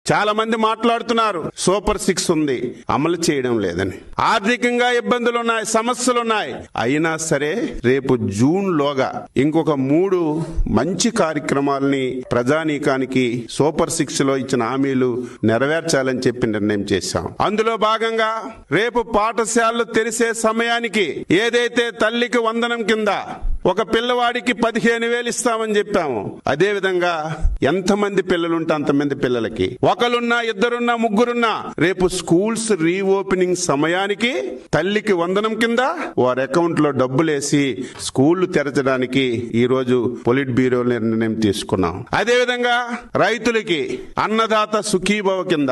చాలా మంది మాట్లాడుతున్నారు సూపర్ 6 ఉంది, అమలు చేయడం లేదని. ఆర్థికంగా ఇబ్బందులున్నాయి, సమస్యలున్నాయి. అయినా సరే రేపు జూన్ లోగా ఇంకొక 3 మంచి కార్యక్రమాలని ప్రజానీకానికి సూపర్ 6 లో ఇచ్చిన హామీలు నెరవేర్చాలని చెప్పి నిర్ణయం చేశాం. అందులో భాగంగా రేపు పాఠశాలలు తెరిసే సమయానికి ఏదైతే తల్లికి వందనం కింద ఒక పిల్లవాడికి 15,000 ఇస్తామని చెప్పాము. అదే విధంగా ఎంతమంది పిల్లలుంటే అంతమంది పిల్లలకి, ఒకరున్నా, ఇద్దరున్నా, ముగ్గురున్నా రేపు స్కూల్స్ రీఓపెనింగ్ సమయానికి తల్లికి వందనం కింద వారి అకౌంట్ లో డబ్బులేసి స్కూళ్లు తెరచడానికి ఈ రోజు పొలిట్ బ్యూరో నిర్ణయం తీసుకున్నాం. అదే విధంగా రైతులకి అన్నదాత సుఖీభవ కింద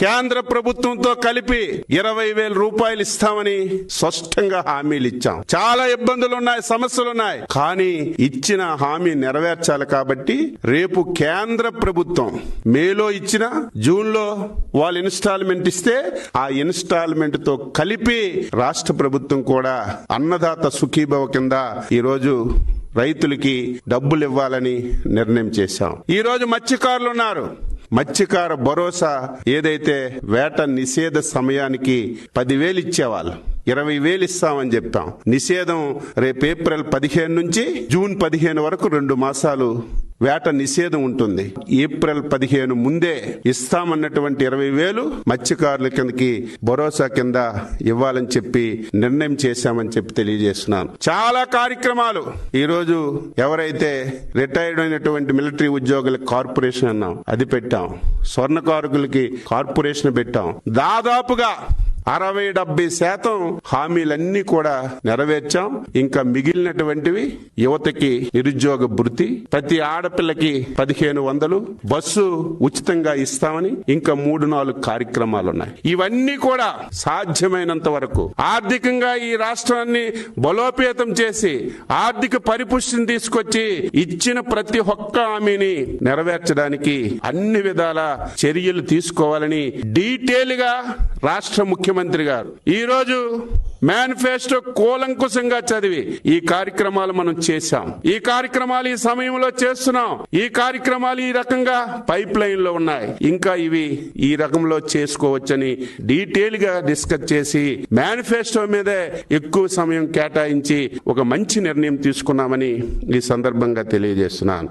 కేంద్ర ప్రభుత్వంతో కలిపి 20,000 రూపాయలు ఇస్తామని స్పష్టంగా హామీలు ఇచ్చాం. చాలా ఇబ్బందులున్నాయి, సమస్యలున్నాయి. కానీ ఇచ్చిన హామీ నెరవేర్చాలి కాబట్టి రేపు కేంద్ర ప్రభుత్వం మేలో ఇచ్చిన జూన్ లో వాళ్ళు ఇన్స్టాల్మెంట్ ఇస్తే ఆ ఇన్స్టాల్మెంట్ తో కలిపి రాష్ట్ర ప్రభుత్వం కూడా అన్నదాత సుఖీభవ కింద ఈరోజు రైతులకి డబ్బులు ఇవ్వాలని నిర్ణయం చేశాం. ఈ రోజు మత్స్యకారులు ఉన్నారు. మత్స్యకార భరోసా ఏదైతే వేట నిషేధ సమయానికి 10,000 ఇచ్చేవాళ్ళు 20,000 ఇస్తామని చెప్పాం. నిషేధం రేపు ఏప్రిల్ 15 నుంచి జూన్ 15 వరకు 2 మాసాలు వేట నిషేధం ఉంటుంది. ఏప్రిల్ 15 ముందే ఇస్తామన్నటువంటి 20,000 మత్స్యకారుల కిందకి భరోసా కింద ఇవ్వాలని చెప్పి నిర్ణయం చేశామని చెప్పి తెలియజేస్తున్నాను. చాలా కార్యక్రమాలు ఈ రోజు ఎవరైతే రిటైర్డ్ అయినటువంటి మిలిటరీ ఉద్యోగులకు కార్పొరేషన్ అన్నాం, అది పెట్టాం. స్వర్ణకారుకులకి కార్పొరేషన్ పెట్టాం. దాదాపుగా 60-70% హామీలన్నీ కూడా నెరవేర్చాం. ఇంకా మిగిలినటువంటివి యువతకి నిరుద్యోగ భృతి, ప్రతి ఆడపిల్లకి 1,500, బస్సు ఉచితంగా ఇస్తామని ఇంకా 3-4 కార్యక్రమాలు ఉన్నాయి. ఇవన్నీ కూడా సాధ్యమైనంత వరకు ఆర్థికంగా ఈ రాష్ట్రాన్ని బలోపేతం చేసి ఆర్థిక పరిపుష్టిని తీసుకొచ్చి ఇచ్చిన ప్రతి ఒక్క హామీని నెరవేర్చడానికి అన్ని విధాల చర్యలు తీసుకోవాలని డీటెయిల్ గా రాష్ట్ర ముఖ్యమంత్రి గారు ఈ రోజు మేనిఫెస్టో కూలంకుశంగా చదివి ఈ కార్యక్రమాలు మనం చేశాం. ఈ కార్యక్రమాలు ఈ సమయంలో చేస్తున్నాం. ఈ కార్యక్రమాలు ఈ రకంగా పైప్ లైన్ లో ఉన్నాయి. ఇంకా ఇవి ఈ రకంలో చేసుకోవచ్చని డీటెయిల్ గా డిస్కస్ చేసి మేనిఫెస్టో మీదే ఎక్కువ సమయం కేటాయించి ఒక మంచి నిర్ణయం తీసుకున్నామని ఈ సందర్భంగా తెలియజేస్తున్నాను.